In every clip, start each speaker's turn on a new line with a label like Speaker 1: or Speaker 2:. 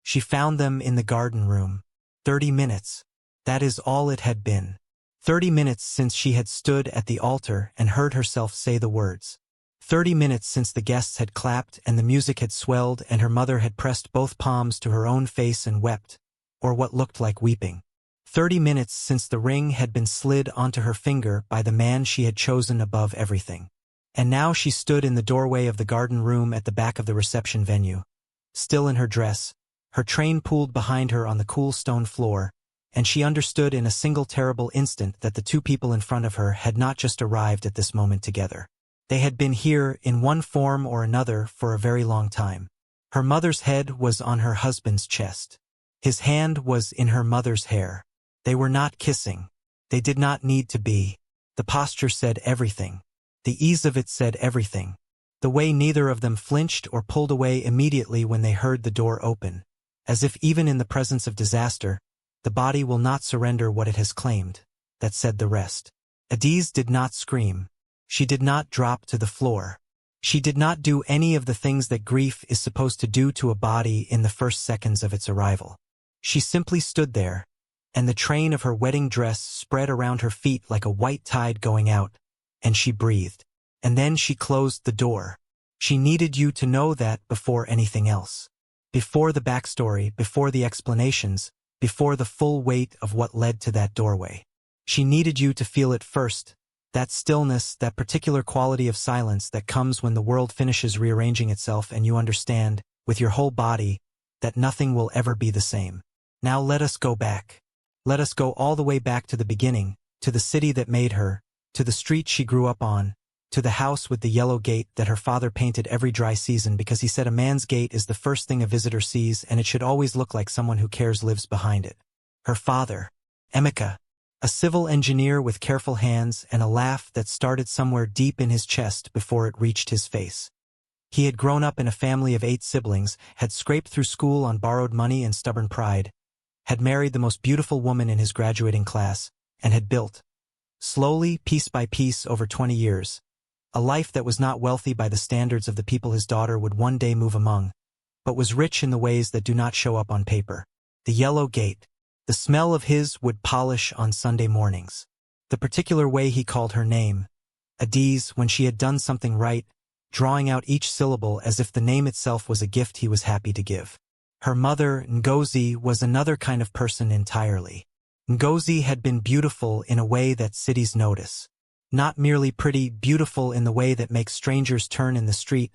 Speaker 1: She found them in the garden room. 30 minutes. That is all it had been. 30 minutes since she had stood at the altar and heard herself say the words. 30 minutes since the guests had clapped and the music had swelled and her mother had pressed both palms to her own face and wept, or what looked like weeping. 30 minutes since the ring had been slid onto her finger by the man she had chosen above everything. And now she stood in the doorway of the garden room at the back of the reception venue, still in her dress, her train pulled behind her on the cool stone floor, and she understood in a single terrible instant that the two people in front of her had not just arrived at this moment together. They had been here in one form or another for a very long time. Her mother's head was on her husband's chest. His hand was in her mother's hair. They were not kissing. They did not need to be. The posture said everything. The ease of it said everything. The way neither of them flinched or pulled away immediately when they heard the door open, as if even in the presence of disaster, the body will not surrender what it has claimed. That said the rest. Adiz did not scream. She did not drop to the floor. She did not do any of the things that grief is supposed to do to a body in the first seconds of its arrival. She simply stood there, and the train of her wedding dress spread around her feet like a white tide going out, and she breathed. And then she closed the door. She needed you to know that before anything else. Before the backstory, before the explanations, before the full weight of what led to that doorway. She needed you to feel it first, that stillness, that particular quality of silence that comes when the world finishes rearranging itself and you understand, with your whole body, that nothing will ever be the same. Now let us go back. Let us go all the way back to the beginning, to the city that made her, to the street she grew up on, to the house with the yellow gate that her father painted every dry season because he said a man's gate is the first thing a visitor sees and it should always look like someone who cares lives behind it. Her father, Emeka, a civil engineer with careful hands and a laugh that started somewhere deep in his chest before it reached his face. He had grown up in a family of 8 siblings, had scraped through school on borrowed money and stubborn pride, had married the most beautiful woman in his graduating class, and had built, slowly, piece by piece over 20 years, a life that was not wealthy by the standards of the people his daughter would one day move among, but was rich in the ways that do not show up on paper. The yellow gate, the smell of his wood polish on Sunday mornings, the particular way he called her name, Adiz, when she had done something right, drawing out each syllable as if the name itself was a gift he was happy to give. Her mother, Ngozi, was another kind of person entirely. Ngozi had been beautiful in a way that cities notice. Not merely pretty, beautiful in the way that makes strangers turn in the street,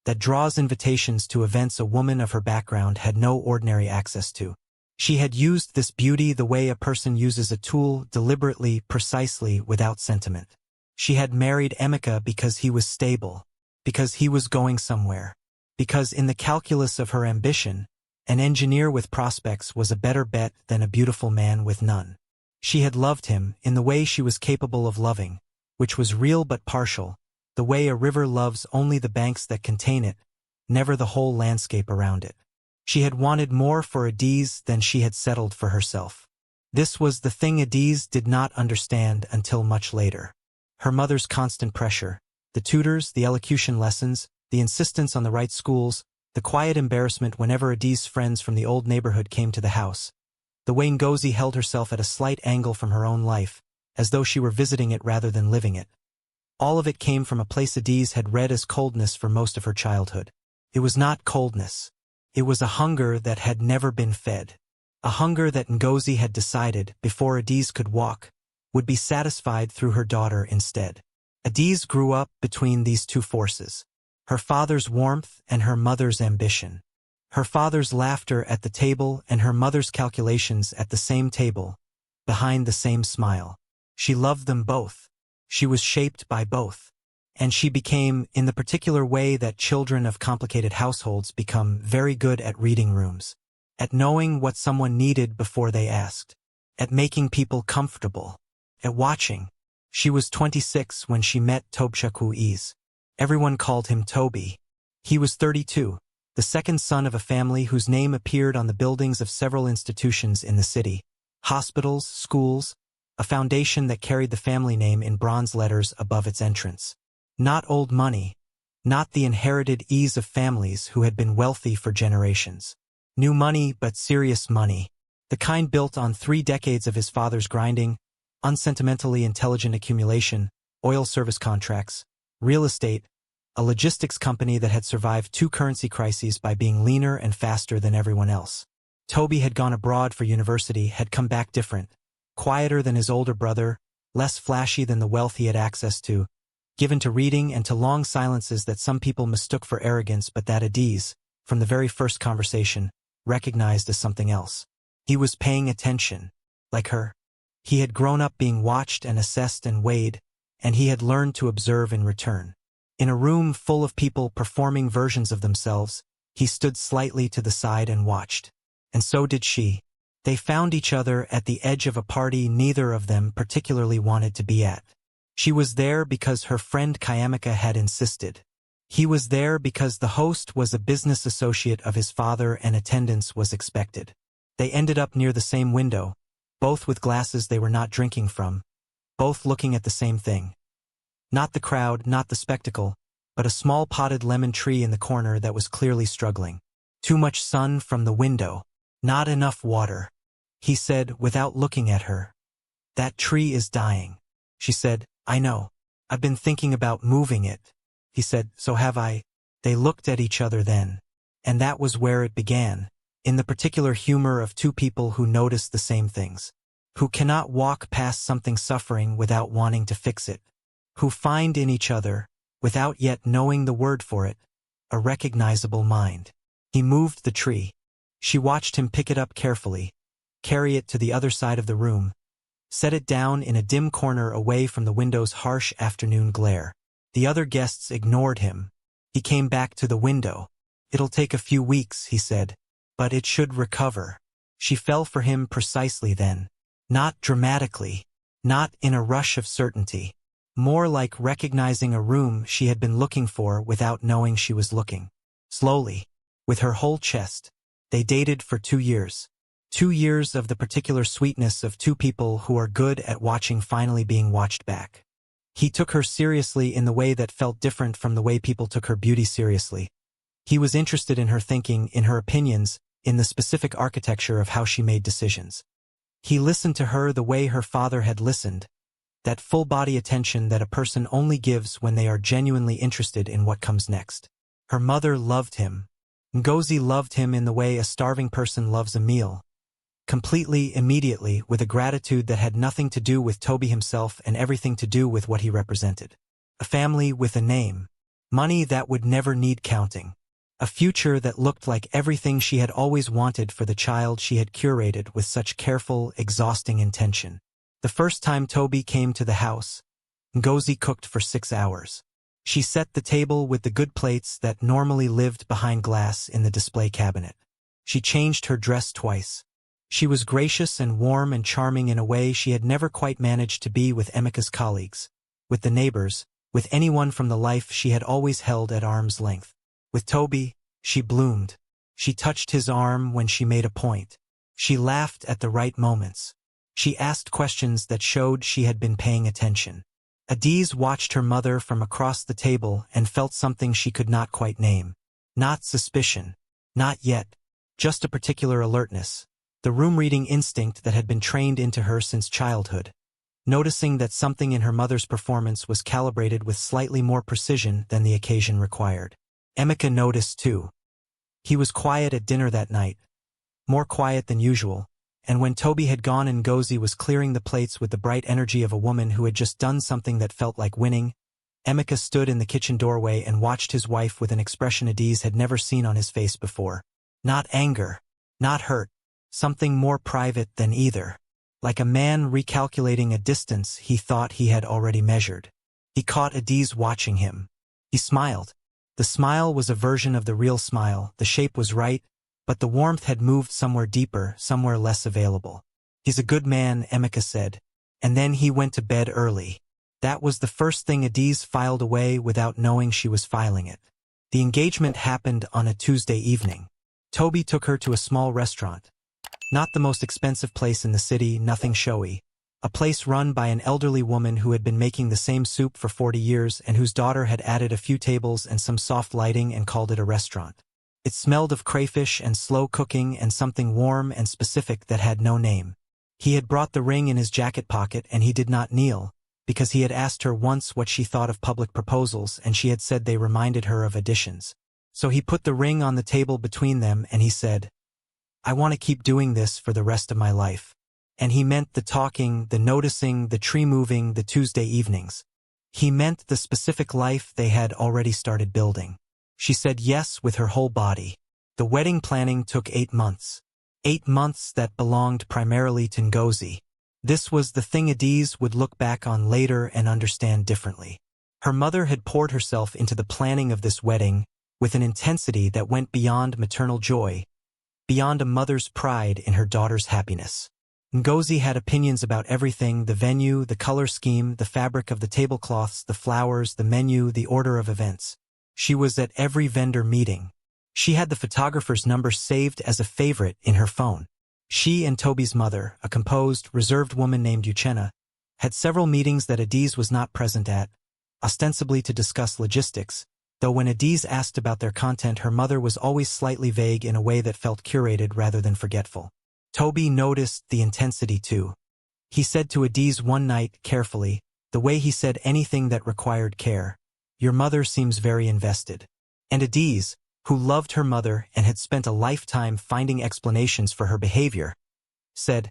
Speaker 1: that draws invitations to events a woman of her background had no ordinary access to. She had used this beauty the way a person uses a tool, deliberately, precisely, without sentiment. She had married Emeka because he was stable, because he was going somewhere, because in the calculus of her ambition, an engineer with prospects was a better bet than a beautiful man with none. She had loved him in the way she was capable of loving, which was real but partial, the way a river loves only the banks that contain it, never the whole landscape around it. She had wanted more for Adiz than she had settled for herself. This was the thing Adiz did not understand until much later. Her mother's constant pressure, the tutors, the elocution lessons, the insistence on the right schools, the quiet embarrassment whenever Adiz's friends from the old neighborhood came to the house, the way Ngozi held herself at a slight angle from her own life, as though she were visiting it rather than living it. All of it came from a place Adiz had read as coldness for most of her childhood. It was not coldness. It was a hunger that had never been fed. A hunger that Ngozi had decided, before Adiz could walk, would be satisfied through her daughter instead. Adiz grew up between these two forces, her father's warmth and her mother's ambition. Her father's laughter at the table and her mother's calculations at the same table, behind the same smile. She loved them both. She was shaped by both. And she became, in the particular way that children of complicated households become, very good at reading rooms, at knowing what someone needed before they asked, at making people comfortable, at watching. She was 26 when she met Tobshaku-Ease. Everyone called him Toby. He was 32, the second son of a family whose name appeared on the buildings of several institutions in the city, hospitals, schools, a foundation that carried the family name in bronze letters above its entrance. Not old money, not the inherited ease of families who had been wealthy for generations. New money, but serious money. The kind built on 3 decades of his father's grinding, unsentimentally intelligent accumulation, oil service contracts, real estate, a logistics company that had survived 2 currency crises by being leaner and faster than everyone else. Toby had gone abroad for university, had come back different, quieter than his older brother, less flashy than the wealth he had access to, given to reading and to long silences that some people mistook for arrogance, but that Adiz, from the very first conversation, recognized as something else. He was paying attention, like her. He had grown up being watched and assessed and weighed, and he had learned to observe in return. In a room full of people performing versions of themselves, he stood slightly to the side and watched. And so did she. They found each other at the edge of a party neither of them particularly wanted to be at. She was there because her friend Kayamika had insisted. He was there because the host was a business associate of his father and attendance was expected. They ended up near the same window, both with glasses they were not drinking from, both looking at the same thing. Not the crowd, not the spectacle, but a small potted lemon tree in the corner that was clearly struggling. Too much sun from the window. Not enough water. He said without looking at her. That tree is dying. She said, I know. I've been thinking about moving it. He said, so have I. They looked at each other then. And that was where it began, in the particular humor of 2 people who notice the same things, who cannot walk past something suffering without wanting to fix it, who find in each other, without yet knowing the word for it, a recognizable mind. He moved the tree. She watched him pick it up carefully, carry it to the other side of the room, set it down in a dim corner away from the window's harsh afternoon glare. The other guests ignored him. He came back to the window. It'll take a few weeks, he said, but it should recover. She fell for him precisely then. Not dramatically, not in a rush of certainty. More like recognizing a room she had been looking for without knowing she was looking. Slowly, with her whole chest. They dated for 2 years. 2 years of the particular sweetness of 2 people who are good at watching finally being watched back. He took her seriously in the way that felt different from the way people took her beauty seriously. He was interested in her thinking, in her opinions, in the specific architecture of how she made decisions. He listened to her the way her father had listened, that full-body attention that a person only gives when they are genuinely interested in what comes next. Her mother loved him. Ngozi loved him in the way a starving person loves a meal. Completely, immediately, with a gratitude that had nothing to do with Toby himself and everything to do with what he represented. A family with a name. Money that would never need counting. A future that looked like everything she had always wanted for the child she had curated with such careful, exhausting intention. The first time Toby came to the house, Ngozi cooked for 6 hours. She set the table with the good plates that normally lived behind glass in the display cabinet. She changed her dress twice. She was gracious and warm and charming in a way she had never quite managed to be with Emika's colleagues, with the neighbors, with anyone from the life she had always held at arm's length. With Toby, she bloomed. She touched his arm when she made a point. She laughed at the right moments. She asked questions that showed she had been paying attention. Adiz watched her mother from across the table and felt something she could not quite name. Not suspicion. Not yet. Just a particular alertness. The room-reading instinct that had been trained into her since childhood. Noticing that something in her mother's performance was calibrated with slightly more precision than the occasion required. Emika noticed too. He was quiet at dinner that night. More quiet than usual. And when Toby had gone and Ngozi was clearing the plates with the bright energy of a woman who had just done something that felt like winning, Emika stood in the kitchen doorway and watched his wife with an expression Adiz had never seen on his face before. Not anger. Not hurt. Something more private than either. Like a man recalculating a distance he thought he had already measured. He caught Adiz watching him. He smiled. The smile was a version of the real smile, the shape was right, but the warmth had moved somewhere deeper, somewhere less available. He's a good man, Emika said. And then he went to bed early. That was the first thing Adiz filed away without knowing she was filing it. The engagement happened on a Tuesday evening. Toby took her to a small restaurant. Not the most expensive place in the city, nothing showy. A place run by an elderly woman who had been making the same soup for 40 years and whose daughter had added a few tables and some soft lighting and called it a restaurant. It smelled of crayfish and slow cooking and something warm and specific that had no name. He had brought the ring in his jacket pocket and he did not kneel, because he had asked her once what she thought of public proposals and she had said they reminded her of additions. So he put the ring on the table between them and he said, "I want to keep doing this for the rest of my life." And he meant the talking, the noticing, the tree moving, the Tuesday evenings. He meant the specific life they had already started building. She said yes with her whole body. The wedding planning took 8 months. 8 months that belonged primarily to Ngozi. This was the thing Adiz would look back on later and understand differently. Her mother had poured herself into the planning of this wedding with an intensity that went beyond maternal joy, beyond a mother's pride in her daughter's happiness. Ngozi had opinions about everything: the venue, the color scheme, the fabric of the tablecloths, the flowers, the menu, the order of events. She was at every vendor meeting. She had the photographer's number saved as a favorite in her phone. She and Toby's mother, a composed, reserved woman named Uchenna, had several meetings that Adiz was not present at, ostensibly to discuss logistics, though when Adiz asked about their content her mother was always slightly vague in a way that felt curated rather than forgetful. Toby noticed the intensity too. He said to Adiz one night, carefully, the way he said anything that required care, "Your mother seems very invested." And Adiz, who loved her mother and had spent a lifetime finding explanations for her behavior, said,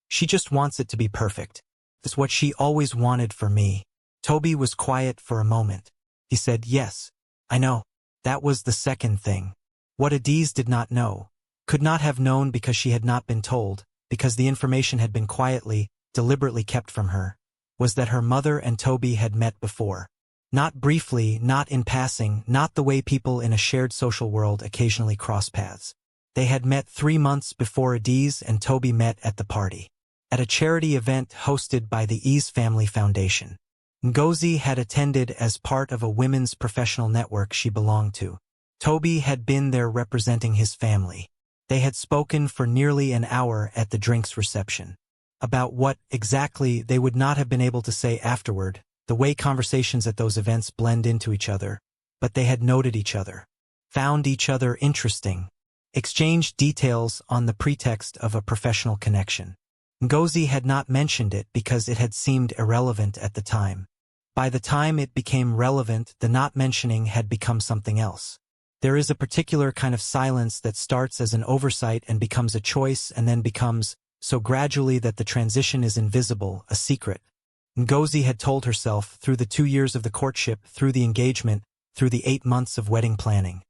Speaker 1: "She just wants it to be perfect. It's what she always wanted for me." Toby was quiet for a moment. He said, "Yes, I know. That was the second thing." What Adiz did not know, could not have known because she had not been told, because the information had been quietly, deliberately kept from her, was that her mother and Toby had met before. Not briefly, not in passing, not the way people in a shared social world occasionally cross paths. They had met 3 months before Adiz and Toby met at the party, at a charity event hosted by the Ease Family Foundation. Ngozi had attended as part of a women's professional network she belonged to. Toby had been there representing his family. They had spoken for nearly an hour at the drinks reception. About what, exactly, they would not have been able to say afterward, the way conversations at those events blend into each other, but they had noted each other, found each other interesting, exchanged details on the pretext of a professional connection. Ngozi had not mentioned it because it had seemed irrelevant at the time. By the time it became relevant, the not mentioning had become something else. There is a particular kind of silence that starts as an oversight and becomes a choice and then becomes, so gradually that the transition is invisible, a secret. Ngozi had told herself, through the 2 years of the courtship, through the engagement, through the 8 months of wedding planning.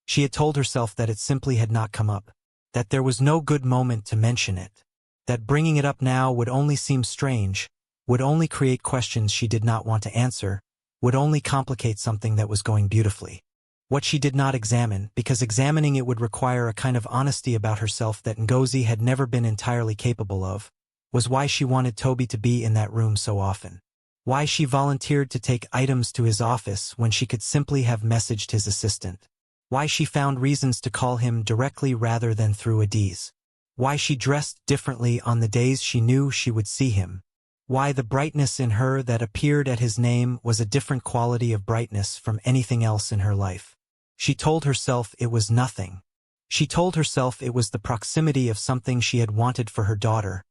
Speaker 1: She had told herself that it simply had not come up, that there was no good moment to mention it, that bringing it up now would only seem strange, would only create questions she did not want to answer, would only complicate something that was going beautifully. What she did not examine, because examining it would require a kind of honesty about herself that Ngozi had never been entirely capable of, was why she wanted Toby to be in that room so often. Why she volunteered to take items to his office when she could simply have messaged his assistant. Why she found reasons to call him directly rather than through Adiz. Why she dressed differently on the days she knew she would see him. Why the brightness in her that appeared at his name was a different quality of brightness from anything else in her life. She told herself it was nothing. She told herself it was the proximity of something she had wanted for her daughter,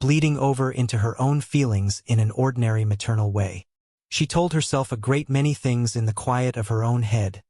Speaker 1: bleeding over into her own feelings in an ordinary maternal way. She told herself a great many things in the quiet of her own head,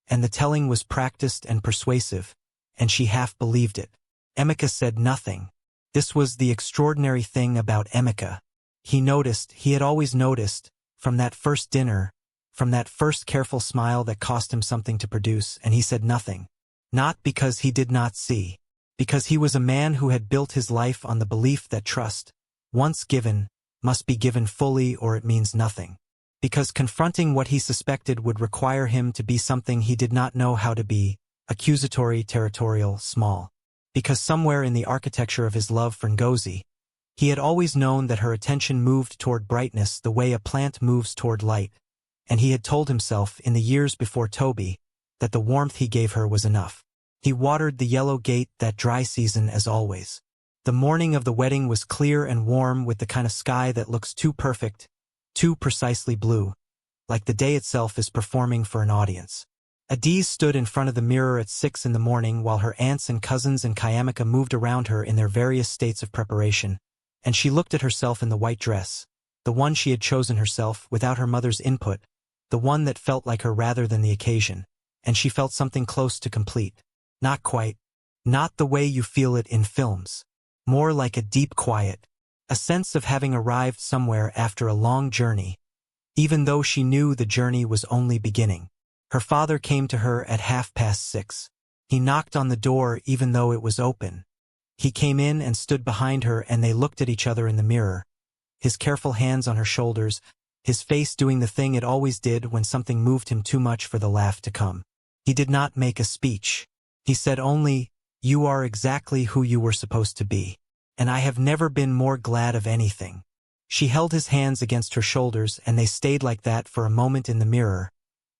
Speaker 1: and the telling was practiced and persuasive, and she half believed it. Emeka said nothing. This was the extraordinary thing about Emeka. He noticed, he had always noticed, from that first dinner, from that first careful smile that cost him something to produce, and he said nothing. Not because he did not see. Because he was a man who had built his life on the belief that trust, once given, must be given fully or it means nothing. Because confronting what he suspected would require him to be something he did not know how to be, accusatory, territorial, small. Because somewhere in the architecture of his love for Ngozi, he had always known that her attention moved toward brightness the way a plant moves toward light, and he had told himself in the years before Toby that the warmth he gave her was enough. He watered the yellow gate that dry season as always. The morning of the wedding was clear and warm with the kind of sky that looks too perfect, too precisely blue, like the day itself is performing for an audience. Adiz stood in front of the mirror at 6 in the morning while her aunts and cousins and Kayamika moved around her in their various states of preparation, and she looked at herself in the white dress, the one she had chosen herself without her mother's input, the one that felt like her rather than the occasion, and she felt something close to complete. Not quite. Not the way you feel it in films. More like a deep quiet. A sense of having arrived somewhere after a long journey, even though she knew the journey was only beginning. Her father came to her at 6:30. He knocked on the door even though it was open. He came in and stood behind her and they looked at each other in the mirror, his careful hands on her shoulders, his face doing the thing it always did when something moved him too much for the laugh to come. He did not make a speech. He said only, "You are exactly who you were supposed to be. And I have never been more glad of anything." She held his hands against her shoulders and they stayed like that for a moment in the mirror,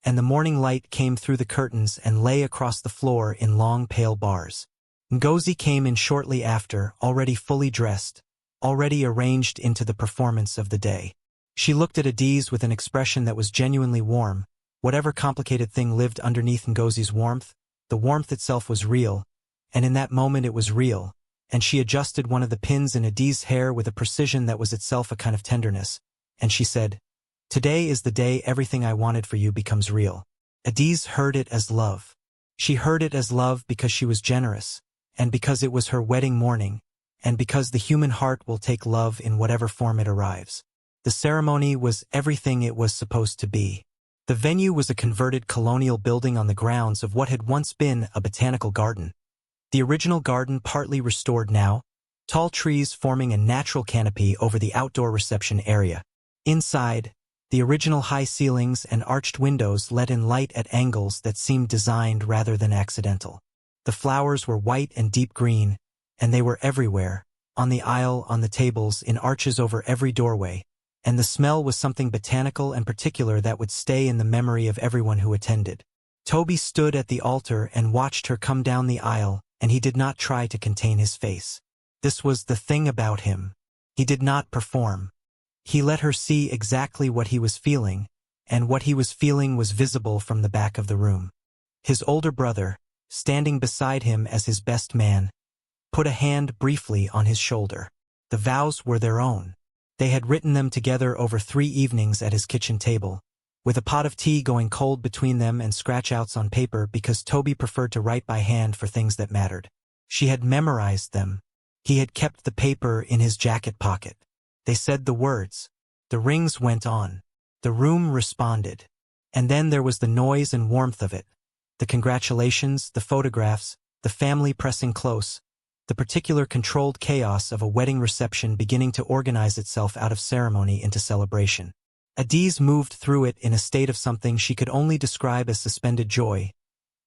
Speaker 1: and the morning light came through the curtains and lay across the floor in long pale bars. Ngozi came in shortly after, already fully dressed, already arranged into the performance of the day. She looked at Adiz with an expression that was genuinely warm. Whatever complicated thing lived underneath Ngozi's warmth, the warmth itself was real, and in that moment it was real, and she adjusted one of the pins in Adiz's hair with a precision that was itself a kind of tenderness, and she said, "Today is the day everything I wanted for you becomes real." Adiz heard it as love. She heard it as love because she was generous, and because it was her wedding morning, and because the human heart will take love in whatever form it arrives. The ceremony was everything it was supposed to be. The venue was a converted colonial building on the grounds of what had once been a botanical garden. The original garden partly restored now, tall trees forming a natural canopy over the outdoor reception area. Inside, the original high ceilings and arched windows let in light at angles that seemed designed rather than accidental. The flowers were white and deep green, and they were everywhere, on the aisle, on the tables, in arches over every doorway, and the smell was something botanical and particular that would stay in the memory of everyone who attended. Toby stood at the altar and watched her come down the aisle, and he did not try to contain his face. This was the thing about him. He did not perform. He let her see exactly what he was feeling, and what he was feeling was visible from the back of the room. His older brother, standing beside him as his best man, put a hand briefly on his shoulder. The vows were their own. They had written them together over 3 evenings at his kitchen table, with a pot of tea going cold between them and scratch-outs on paper because Toby preferred to write by hand for things that mattered. She had memorized them. He had kept the paper in his jacket pocket. They said the words. The rings went on. The room responded. And then there was the noise and warmth of it. The congratulations, the photographs, the family pressing close, the particular controlled chaos of a wedding reception beginning to organize itself out of ceremony into celebration. Adiz moved through it in a state of something she could only describe as suspended joy,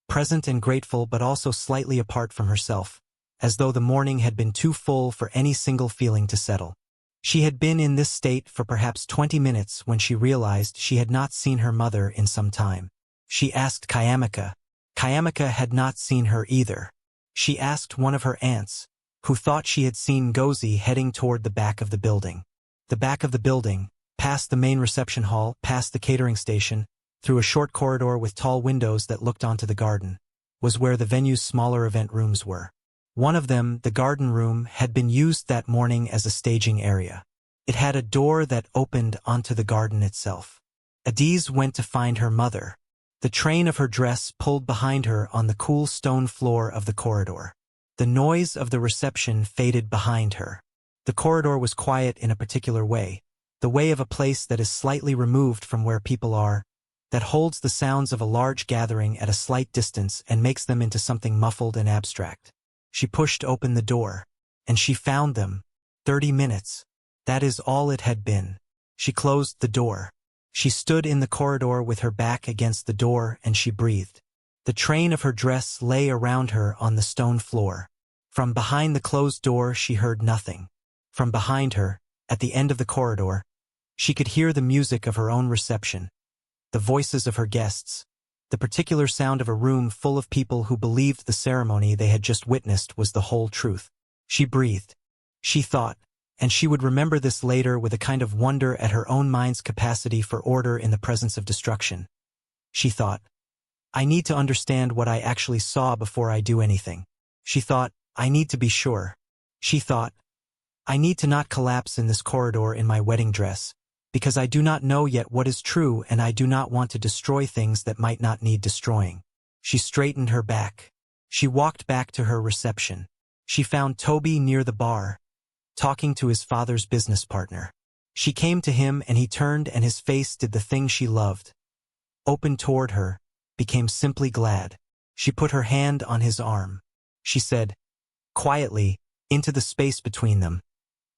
Speaker 1: present and grateful but also slightly apart from herself, as though the morning had been too full for any single feeling to settle. She had been in this state for perhaps 20 minutes when she realized she had not seen her mother in some time. She asked Kayamika. Kayamika had not seen her either. She asked one of her aunts, who thought she had seen Ngozi heading toward the back of the building. The back of the building, past the main reception hall, past the catering station, through a short corridor with tall windows that looked onto the garden, was where the venue's smaller event rooms were. One of them, the garden room, had been used that morning as a staging area. It had a door that opened onto the garden itself. Adiz went to find her mother. The train of her dress pulled behind her on the cool stone floor of the corridor. The noise of the reception faded behind her. The corridor was quiet in a particular way, the way of a place that is slightly removed from where people are, that holds the sounds of a large gathering at a slight distance and makes them into something muffled and abstract. She pushed open the door, and she found them. 30 minutes. That is all it had been. She closed the door. She stood in the corridor with her back against the door and she breathed. The train of her dress lay around her on the stone floor. From behind the closed door she heard nothing. From behind her, at the end of the corridor, she could hear the music of her own reception, the voices of her guests, the particular sound of a room full of people who believed the ceremony they had just witnessed was the whole truth. She breathed. She thought, and she would remember this later with a kind of wonder at her own mind's capacity for order in the presence of destruction. She thought, I need to understand what I actually saw before I do anything. She thought, I need to be sure. She thought, I need to not collapse in this corridor in my wedding dress, because I do not know yet what is true and I do not want to destroy things that might not need destroying. She straightened her back. She walked back to her reception. She found Toby near the bar, talking to his father's business partner. She came to him and he turned and his face did the thing she loved. Opened toward her, became simply glad. She put her hand on his arm. She said, quietly, into the space between them,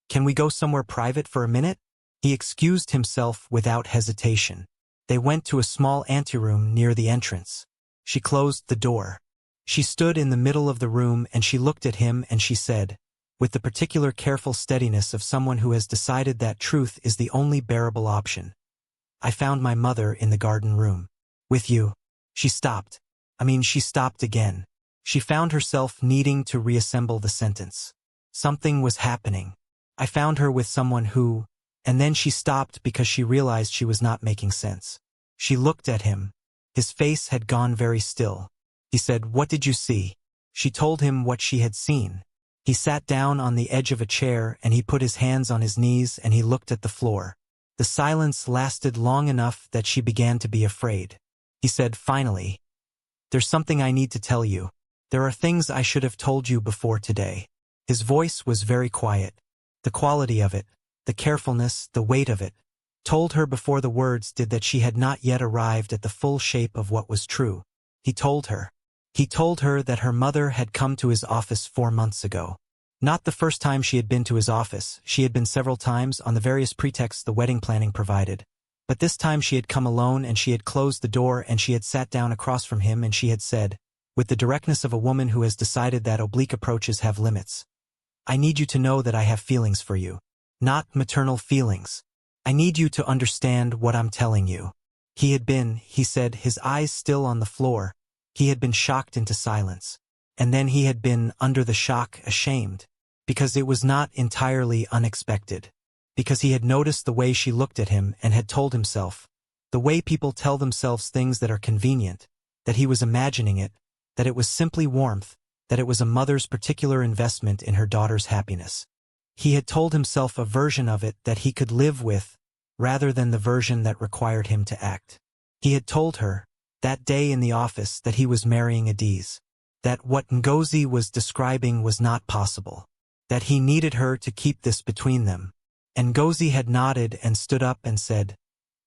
Speaker 1: can we go somewhere private for a minute? He excused himself without hesitation. They went to a small anteroom near the entrance. She closed the door. She stood in the middle of the room and she looked at him and she said, with the particular careful steadiness of someone who has decided that truth is the only bearable option, I found my mother in the garden room. With you. She stopped. She stopped again. She found herself needing to reassemble the sentence. Something was happening. I found her with someone who, and then she stopped because she realized she was not making sense. She looked at him. His face had gone very still. He said, what did you see? She told him what she had seen. He sat down on the edge of a chair and he put his hands on his knees and he looked at the floor. The silence lasted long enough that she began to be afraid. He said, finally, there's something I need to tell you. There are things I should have told you before today. His voice was very quiet. The quality of it, the carefulness, the weight of it, told her before the words did that she had not yet arrived at the full shape of what was true. He told her. He told her that her mother had come to his office 4 months ago. Not the first time she had been to his office, she had been several times on the various pretexts the wedding planning provided. But this time she had come alone and she had closed the door and she had sat down across from him and she had said, with the directness of a woman who has decided that oblique approaches have limits, I need you to know that I have feelings for you. Not maternal feelings. I need you to understand what I'm telling you. He said, his eyes still on the floor. He had been shocked into silence. And then he had been, under the shock, ashamed. Because it was not entirely unexpected. Because he had noticed the way she looked at him and had told himself, the way people tell themselves things that are convenient, that he was imagining it, that it was simply warmth, that it was a mother's particular investment in her daughter's happiness. He had told himself a version of it that he could live with, rather than the version that required him to act. He had told her, that day in the office, that he was marrying Adiz, that what Ngozi was describing was not possible, that he needed her to keep this between them. And Ngozi had nodded and stood up and said,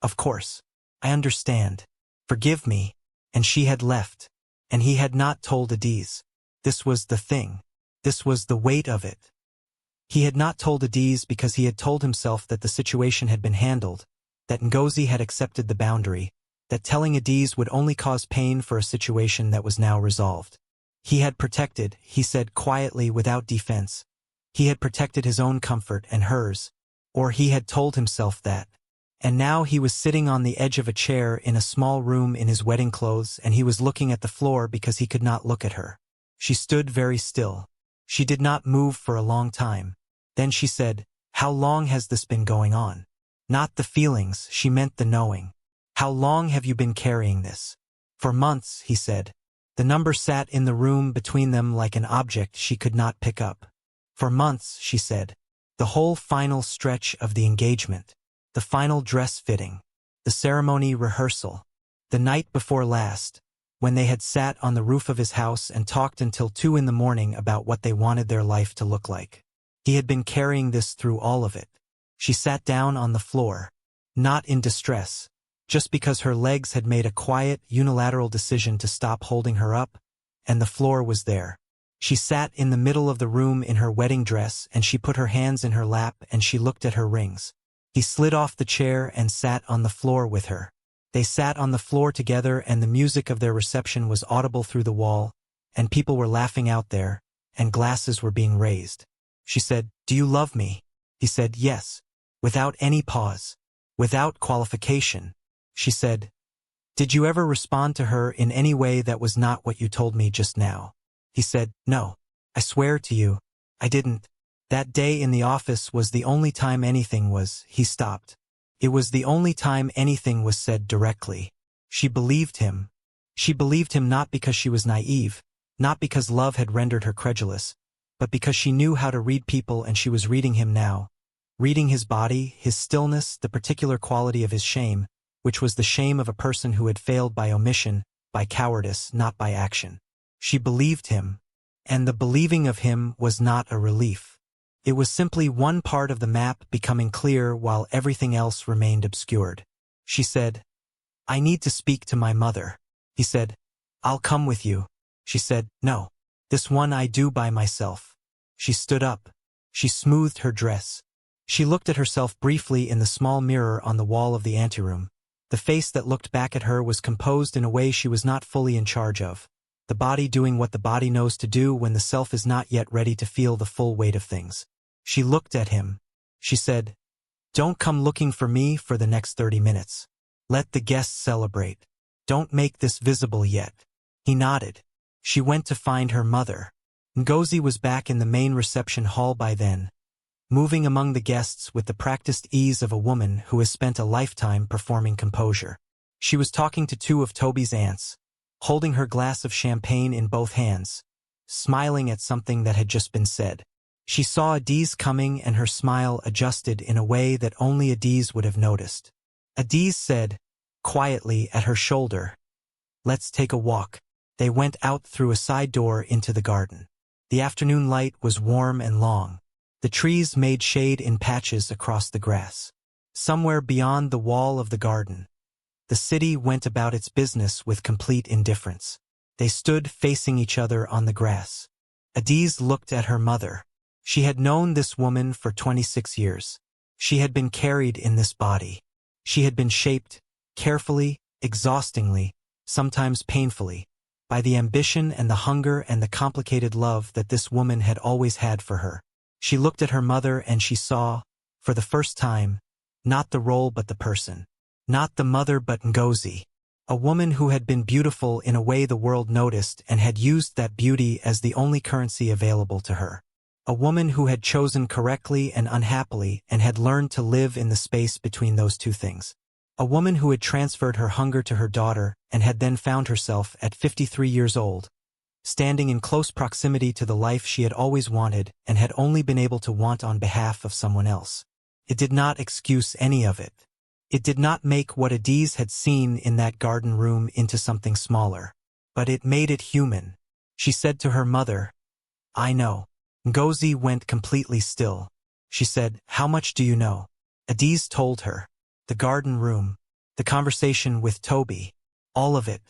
Speaker 1: of course, I understand. Forgive me. And she had left. And he had not told Adiz. This was the thing. This was the weight of it. He had not told Adiz because he had told himself that the situation had been handled, that Ngozi had accepted the boundary, that telling Adiz would only cause pain for a situation that was now resolved. He had protected, he said quietly without defense. He had protected his own comfort and hers, or he had told himself that. And now he was sitting on the edge of a chair in a small room in his wedding clothes and he was looking at the floor because he could not look at her. She stood very still. She did not move for a long time. Then she said, how long has this been going on? Not the feelings, she meant the knowing. How long have you been carrying this? For months, he said. The number sat in the room between them like an object she could not pick up. For months, she said. The whole final stretch of the engagement. The final dress fitting. The ceremony rehearsal. The night before last, when they had sat on the roof of his house and talked until 2 in the morning about what they wanted their life to look like. He had been carrying this through all of it. She sat down on the floor. Not in distress. Just because her legs had made a quiet, unilateral decision to stop holding her up, and the floor was there. She sat in the middle of the room in her wedding dress and she put her hands in her lap and she looked at her rings. He slid off the chair and sat on the floor with her. They sat on the floor together and the music of their reception was audible through the wall, and people were laughing out there, and glasses were being raised. She said, do you love me? He said, yes. Without any pause. Without qualification. She said, did you ever respond to her in any way that was not what you told me just now? He said, no. I swear to you, I didn't. That day in the office was the only time anything was. He stopped. It was the only time anything was said directly. She believed him. She believed him not because she was naive, not because love had rendered her credulous, but because she knew how to read people, and she was reading him now. Reading his body, his stillness, the particular quality of his shame, which was the shame of a person who had failed by omission, by cowardice, not by action. She believed him, and the believing of him was not a relief. It was simply one part of the map becoming clear while everything else remained obscured. She said, "I need to speak to my mother." He said, "I'll come with you." She said, "No. This one I do by myself." She stood up. She smoothed her dress. She looked at herself briefly in the small mirror on the wall of the anteroom. The face that looked back at her was composed in a way she was not fully in charge of. The body doing what the body knows to do when the self is not yet ready to feel the full weight of things. She looked at him. She said, "Don't come looking for me for the next 30 minutes. Let the guests celebrate. Don't make this visible yet." He nodded. She went to find her mother. Ngozi was back in the main reception hall by then, moving among the guests with the practiced ease of a woman who has spent a lifetime performing composure. She was talking to two of Toby's aunts, holding her glass of champagne in both hands, smiling at something that had just been said. She saw Adiz coming, and her smile adjusted in a way that only Adiz would have noticed. Adiz said, quietly at her shoulder, "Let's take a walk." They went out through a side door into the garden. The afternoon light was warm and long. The trees made shade in patches across the grass. Somewhere beyond the wall of the garden, the city went about its business with complete indifference. They stood facing each other on the grass. Adiz looked at her mother. She had known this woman for 26 years. She had been carried in this body. She had been shaped, carefully, exhaustingly, sometimes painfully, by the ambition and the hunger and the complicated love that this woman had always had for her. She looked at her mother and she saw, for the first time, not the role but the person. Not the mother but Ngozi. A woman who had been beautiful in a way the world noticed and had used that beauty as the only currency available to her. A woman who had chosen correctly and unhappily and had learned to live in the space between those two things. A woman who had transferred her hunger to her daughter and had then found herself at 53 years old, standing in close proximity to the life she had always wanted and had only been able to want on behalf of someone else. It did not excuse any of it. It did not make what Adiz had seen in that garden room into something smaller, but it made it human. She said to her mother, "I know." Ngozi went completely still. She said, "How much do you know?" Adiz told her. The garden room, the conversation with Toby, all of it.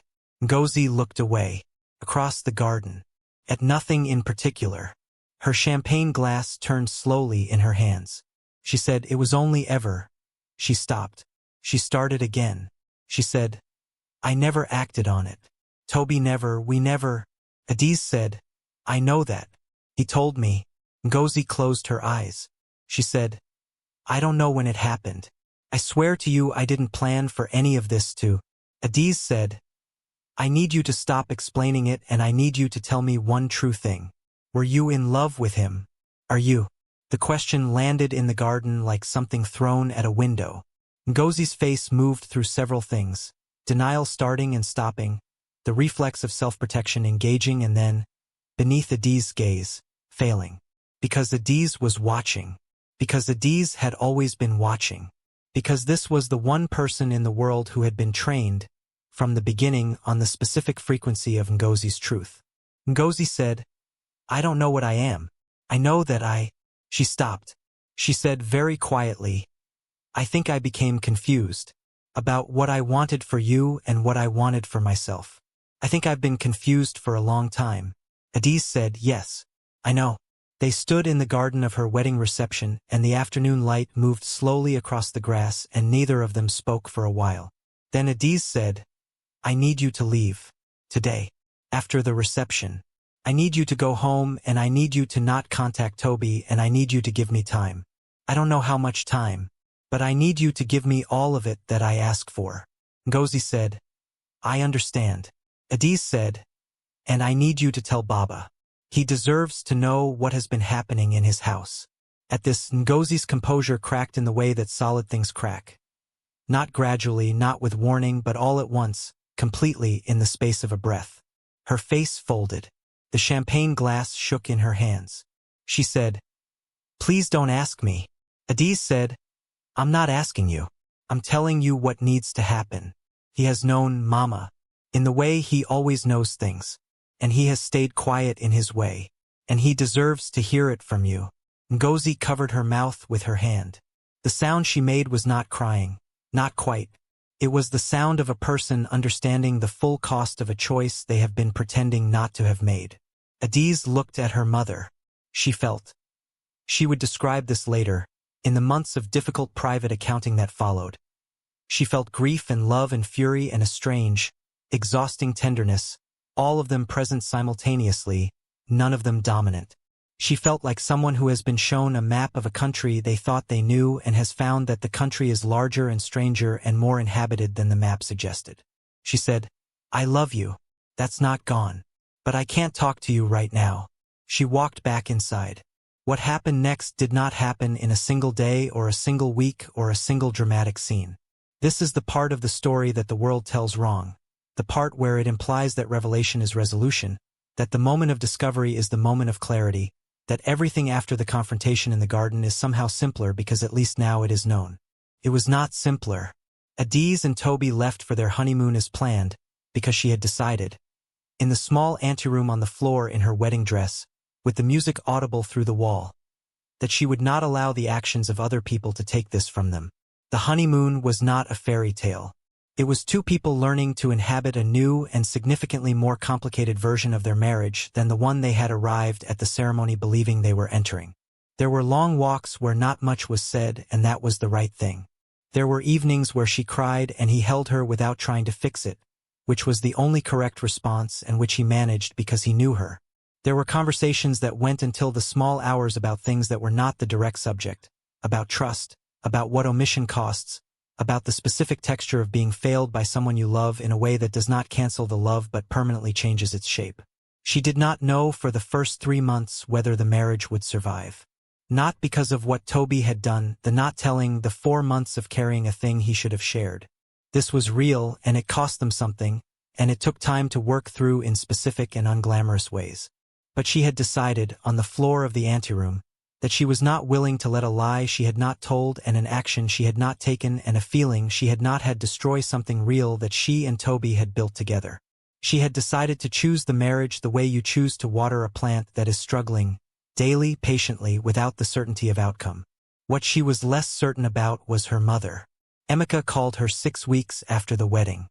Speaker 1: Ngozi looked away, across the garden, at nothing in particular. Her champagne glass turned slowly in her hands. She said, "It was only ever." She stopped. She started again. She said, "I never acted on it. Toby never, we never." Adiz said, "I know that. He told me." Ngozi closed her eyes. She said, "I don't know when it happened. I swear to you I didn't plan for any of this to." Adiz said, "I need you to stop explaining it, and I need you to tell me one true thing. Were you in love with him? Are you?" The question landed in the garden like something thrown at a window. Ngozi's face moved through several things, denial starting and stopping, the reflex of self-protection engaging, and then, beneath Adiz's gaze, failing. Because Adiz was watching. Because Adiz had always been watching. Because this was the one person in the world who had been trained, from the beginning, on the specific frequency of Ngozi's truth. Ngozi said, "I don't know what I am. I know that I—" She stopped. She said very quietly, "I think I became confused about what I wanted for you and what I wanted for myself. I think I've been confused for a long time." Adiz said, "Yes, I know." They stood in the garden of her wedding reception, and the afternoon light moved slowly across the grass, and neither of them spoke for a while. Then Adiz said, "I need you to leave. Today. After the reception. I need you to go home, and I need you to not contact Toby, and I need you to give me time. I don't know how much time, but I need you to give me all of it that I ask for." Ngozi said, "I understand." Adiz said, "And I need you to tell Baba. He deserves to know what has been happening in his house." At this, Ngozi's composure cracked in the way that solid things crack. Not gradually, not with warning, but all at once. completely in the space of a breath. Her face folded. The champagne glass shook in her hands. She said, "Please don't ask me." Adiz said, "I'm not asking you. I'm telling you what needs to happen." He has known Mama in the way he always knows things, and he has stayed quiet in his way, and he deserves to hear it from you. Ngozi covered her mouth with her hand. The sound she made was not crying, not quite. It was the sound of a person understanding the full cost of a choice they have been pretending not to have made. Adiz looked at her mother. She felt. She would describe this later, in the months of difficult private accounting that followed. She felt grief and love and fury and a strange, exhausting tenderness, all of them present simultaneously, none of them dominant. She felt like someone who has been shown a map of a country they thought they knew and has found that the country is larger and stranger and more inhabited than the map suggested. She said, "I love you. That's not gone. But I can't talk to you right now." She walked back inside. What happened next did not happen in a single day or a single week or a single dramatic scene. This is the part of the story that the world tells wrong, the part where it implies that revelation is resolution, that the moment of discovery is the moment of clarity, that everything after the confrontation in the garden is somehow simpler because at least now it is known. It was not simpler. Adiz and Toby left for their honeymoon as planned, because she had decided. In the small anteroom on the floor in her wedding dress, with the music audible through the wall, that she would not allow the actions of other people to take this from them. The honeymoon was not a fairy tale. It was two people learning to inhabit a new and significantly more complicated version of their marriage than the one they had arrived at the ceremony believing they were entering. There were long walks where not much was said, and that was the right thing. There were evenings where she cried and he held her without trying to fix it, which was the only correct response and which he managed because he knew her. There were conversations that went until the small hours about things that were not the direct subject, about trust, about what omission costs, about the specific texture of being failed by someone you love in a way that does not cancel the love but permanently changes its shape. She did not know for the first 3 months whether the marriage would survive. Not because of what Toby had done, the not telling, the 4 months of carrying a thing he should have shared. This was real, and it cost them something, and it took time to work through in specific and unglamorous ways. But she had decided, on the floor of the anteroom, that she was not willing to let a lie she had not told and an action she had not taken and a feeling she had not had destroy something real that she and Toby had built together. She had decided to choose the marriage the way you choose to water a plant that is struggling, daily, patiently, without the certainty of outcome. What she was less certain about was her mother. Emeka called her 6 weeks after the wedding.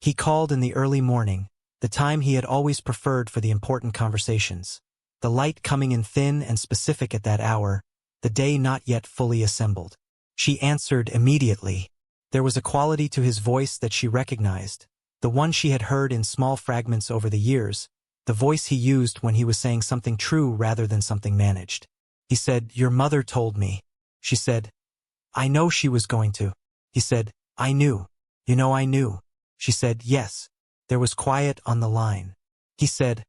Speaker 1: He called in the early morning, the time he had always preferred for the important conversations. The light coming in thin and specific at that hour, the day not yet fully assembled. She answered immediately. There was a quality to his voice that she recognized, the one she had heard in small fragments over the years, the voice he used when he was saying something true rather than something managed. He said, "Your mother told me." She said, "I know she was going to." He said, "I knew. You know I knew." She said, "Yes." There was quiet on the line. He said,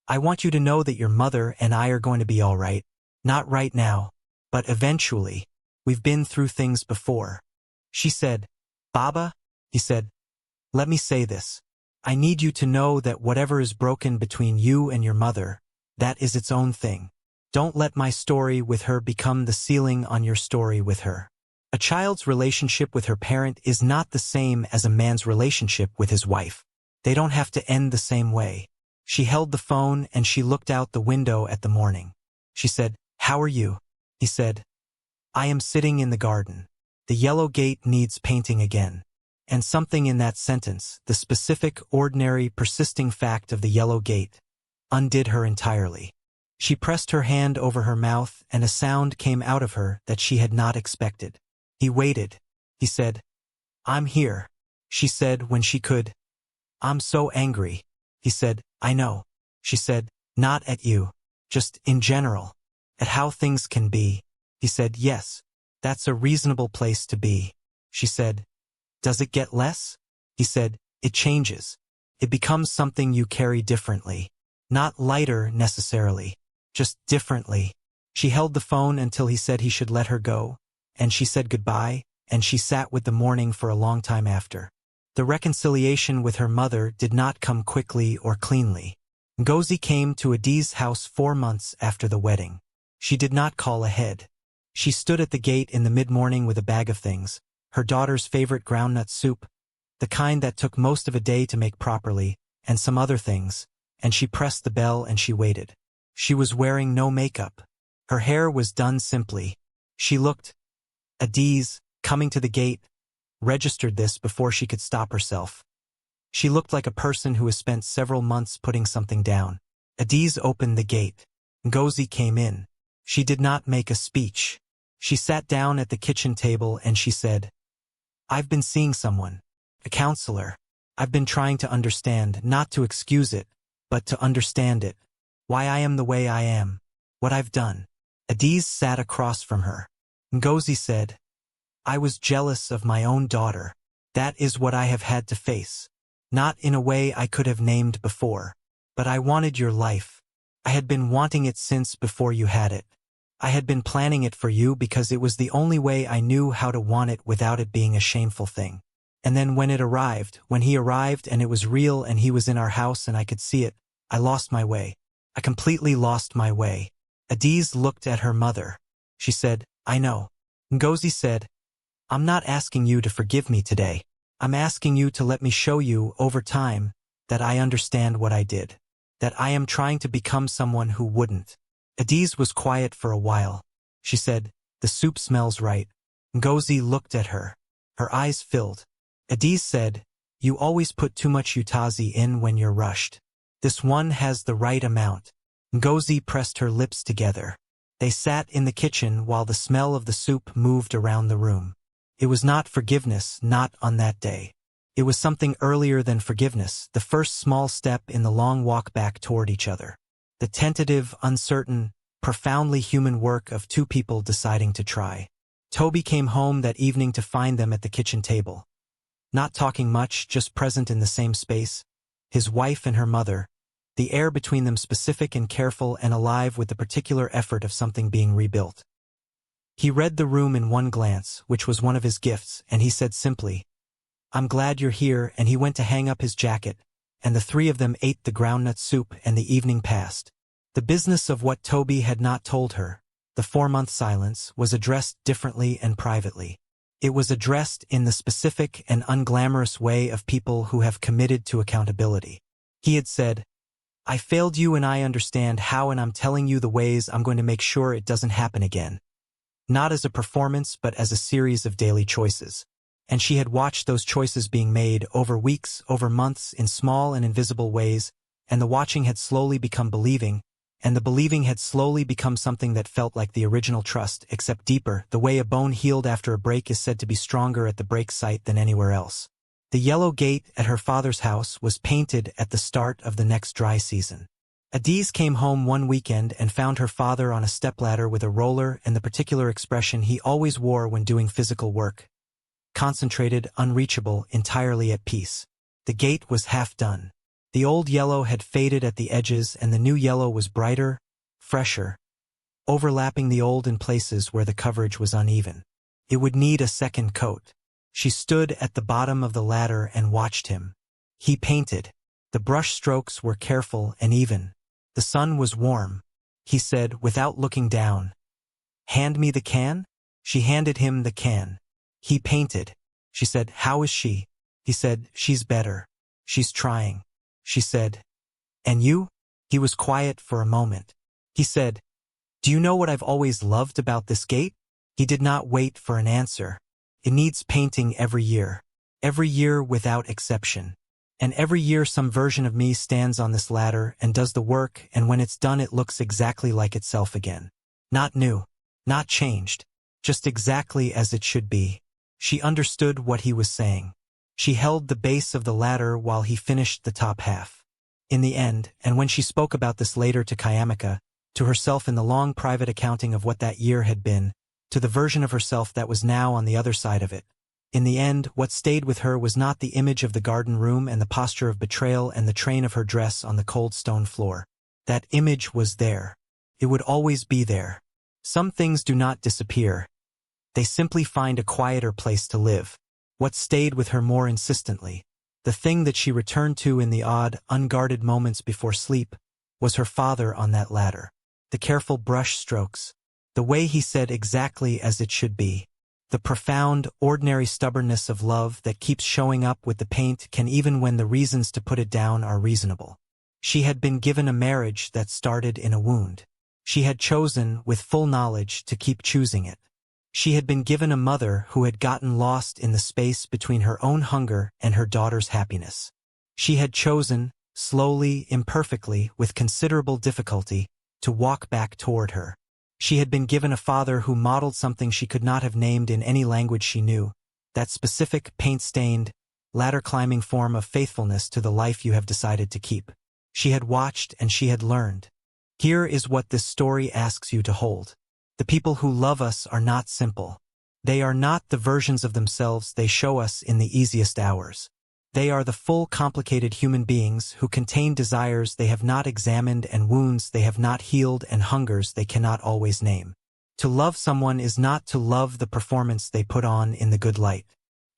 Speaker 1: "I want you to know that your mother and I are going to be all right. Not right now, but eventually. We've been through things before." She said, "Baba?" He said, "Let me say this. I need you to know that whatever is broken between you and your mother, that is its own thing. Don't let my story with her become the ceiling on your story with her. A child's relationship with her parent is not the same as a man's relationship with his wife. They don't have to end the same way." She held the phone and she looked out the window at the morning. She said, "How are you?" He said, "I am sitting in the garden. The yellow gate needs painting again." And something in that sentence, the specific, ordinary, persisting fact of the yellow gate, undid her entirely. She pressed her hand over her mouth and a sound came out of her that she had not expected. He waited. He said, "I'm here," she said when she could. "I'm so angry." He said, "I know." She said, "Not at you. Just in general. At how things can be." He said, "Yes. That's a reasonable place to be." She said, "Does it get less?" He said, "It changes. It becomes something you carry differently. Not lighter necessarily. Just differently." She held the phone until he said he should let her go, and she said goodbye, and she sat with the morning for a long time after. The reconciliation with her mother did not come quickly or cleanly. Ngozi came to Adi's house 4 months after the wedding. She did not call ahead. She stood at the gate in the mid-morning with a bag of things, her daughter's favorite groundnut soup, the kind that took most of a day to make properly, and some other things, and she pressed the bell and she waited. She was wearing no makeup. Her hair was done simply. She looked. Adi's, coming to the gate, registered this before she could stop herself. She looked like a person who has spent several months putting something down. Adi's opened the gate. Ngozi came in. She did not make a speech. She sat down at the kitchen table and she said, "I've been seeing someone. A counselor. I've been trying to understand, not to excuse it, but to understand it. Why I am the way I am. What I've done." Adi's sat across from her. Ngozi said, "I was jealous of my own daughter. That is what I have had to face. Not in a way I could have named before. But I wanted your life. I had been wanting it since before you had it. I had been planning it for you because it was the only way I knew how to want it without it being a shameful thing. And then when he arrived and it was real and he was in our house and I could see it, I lost my way. I completely lost my way." Adi's looked at her mother. She said, "I know." Ngozi said, "I'm not asking you to forgive me today. I'm asking you to let me show you, over time, that I understand what I did. That I am trying to become someone who wouldn't." Adi's was quiet for a while. She said, "The soup smells right." Ngozi looked at her. Her eyes filled. Adi's said, "You always put too much utazi in when you're rushed. This one has the right amount." Ngozi pressed her lips together. They sat in the kitchen while the smell of the soup moved around the room. It was not forgiveness, not on that day. It was something earlier than forgiveness, the first small step in the long walk back toward each other. The tentative, uncertain, profoundly human work of two people deciding to try. Toby came home that evening to find them at the kitchen table. Not talking much, just present in the same space. His wife and her mother. The air between them specific and careful and alive with the particular effort of something being rebuilt. He read the room in one glance, which was one of his gifts, and he said simply, "I'm glad you're here," and he went to hang up his jacket, and the three of them ate the groundnut soup and the evening passed. The business of what Toby had not told her, the 4-month silence, was addressed differently and privately. It was addressed in the specific and unglamorous way of people who have committed to accountability. He had said, "I failed you and I understand how, and I'm telling you the ways I'm going to make sure it doesn't happen again." Not as a performance but as a series of daily choices. And she had watched those choices being made over weeks, over months, in small and invisible ways, and the watching had slowly become believing, and the believing had slowly become something that felt like the original trust, except deeper, the way a bone healed after a break is said to be stronger at the break site than anywhere else. The yellow gate at her father's house was painted at the start of the next dry season. Adi's came home one weekend and found her father on a stepladder with a roller and the particular expression he always wore when doing physical work. Concentrated, unreachable, entirely at peace. The gate was half done. The old yellow had faded at the edges and the new yellow was brighter, fresher, overlapping the old in places where the coverage was uneven. It would need a second coat. She stood at the bottom of the ladder and watched him. He painted. The brush strokes were careful and even. The sun was warm. He said, without looking down, "Hand me the can?" She handed him the can. He painted. She said, "How is she?" He said, "She's better. She's trying." She said, "And you?" He was quiet for a moment. He said, "Do you know what I've always loved about this gate?" He did not wait for an answer. "It needs painting every year without exception. And every year some version of me stands on this ladder and does the work, and when it's done it looks exactly like itself again. Not new, not changed, just exactly as it should be." She understood what he was saying. She held the base of the ladder while he finished the top half. In the end, and when she spoke about this later to Kayamika, to herself in the long private accounting of what that year had been, to the version of herself that was now on the other side of it, in the end, what stayed with her was not the image of the garden room and the posture of betrayal and the train of her dress on the cold stone floor. That image was there. It would always be there. Some things do not disappear. They simply find a quieter place to live. what stayed with her more insistently, the thing that she returned to in the odd, unguarded moments before sleep, was her father on that ladder. The careful brush strokes, the way he said exactly as it should be, the profound, ordinary stubbornness of love that keeps showing up with the paint can even when the reasons to put it down are reasonable. She had been given a marriage that started in a wound. She had chosen, with full knowledge, to keep choosing it. She had been given a mother who had gotten lost in the space between her own hunger and her daughter's happiness. She had chosen, slowly, imperfectly, with considerable difficulty, to walk back toward her. She had been given a father who modeled something she could not have named in any language she knew, that specific, paint-stained, ladder-climbing form of faithfulness to the life you have decided to keep. She had watched and she had learned. Here is what this story asks you to hold. The people who love us are not simple. They are not the versions of themselves they show us in the easiest hours. They are the full, complicated human beings who contain desires they have not examined and wounds they have not healed and hungers they cannot always name. To love someone is not to love the performance they put on in the good light.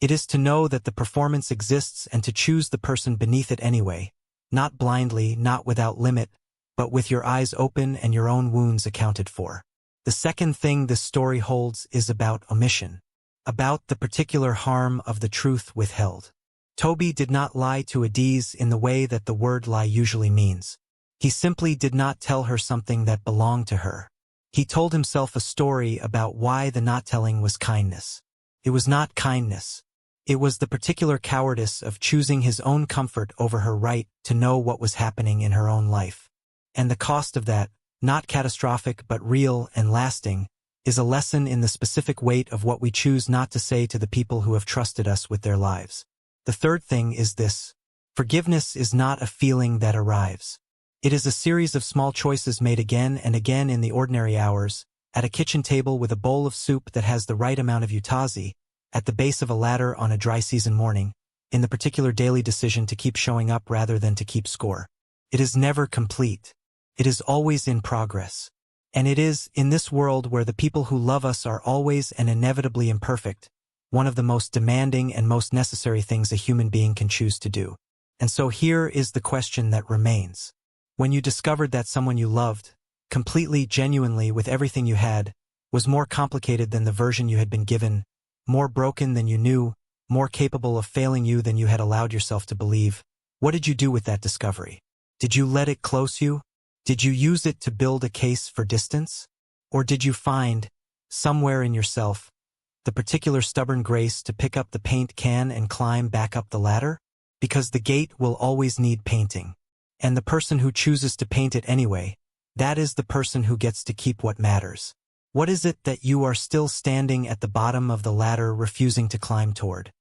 Speaker 1: It is to know that the performance exists and to choose the person beneath it anyway, not blindly, not without limit, but with your eyes open and your own wounds accounted for. The second thing this story holds is about omission, about the particular harm of the truth withheld. Toby did not lie to Adiz in the way that the word lie usually means. He simply did not tell her something that belonged to her. He told himself a story about why the not telling was kindness. It was not kindness. It was the particular cowardice of choosing his own comfort over her right to know what was happening in her own life. And the cost of that, not catastrophic but real and lasting, is a lesson in the specific weight of what we choose not to say to the people who have trusted us with their lives. The third thing is this. Forgiveness is not a feeling that arrives. It is a series of small choices made again and again in the ordinary hours, at a kitchen table with a bowl of soup that has the right amount of utazi, at the base of a ladder on a dry season morning, in the particular daily decision to keep showing up rather than to keep score. It is never complete. It is always in progress. And it is, in this world where the people who love us are always and inevitably imperfect, one of the most demanding and most necessary things a human being can choose to do. And so here is the question that remains. When you discovered that someone you loved, completely, genuinely, with everything you had, was more complicated than the version you had been given, more broken than you knew, more capable of failing you than you had allowed yourself to believe, what did you do with that discovery? Did you let it close you? Did you use it to build a case for distance? Or did you find, somewhere in yourself, the particular stubborn grace to pick up the paint can and climb back up the ladder? Because the gate will always need painting. And the person who chooses to paint it anyway, that is the person who gets to keep what matters. What is it that you are still standing at the bottom of the ladder refusing to climb toward?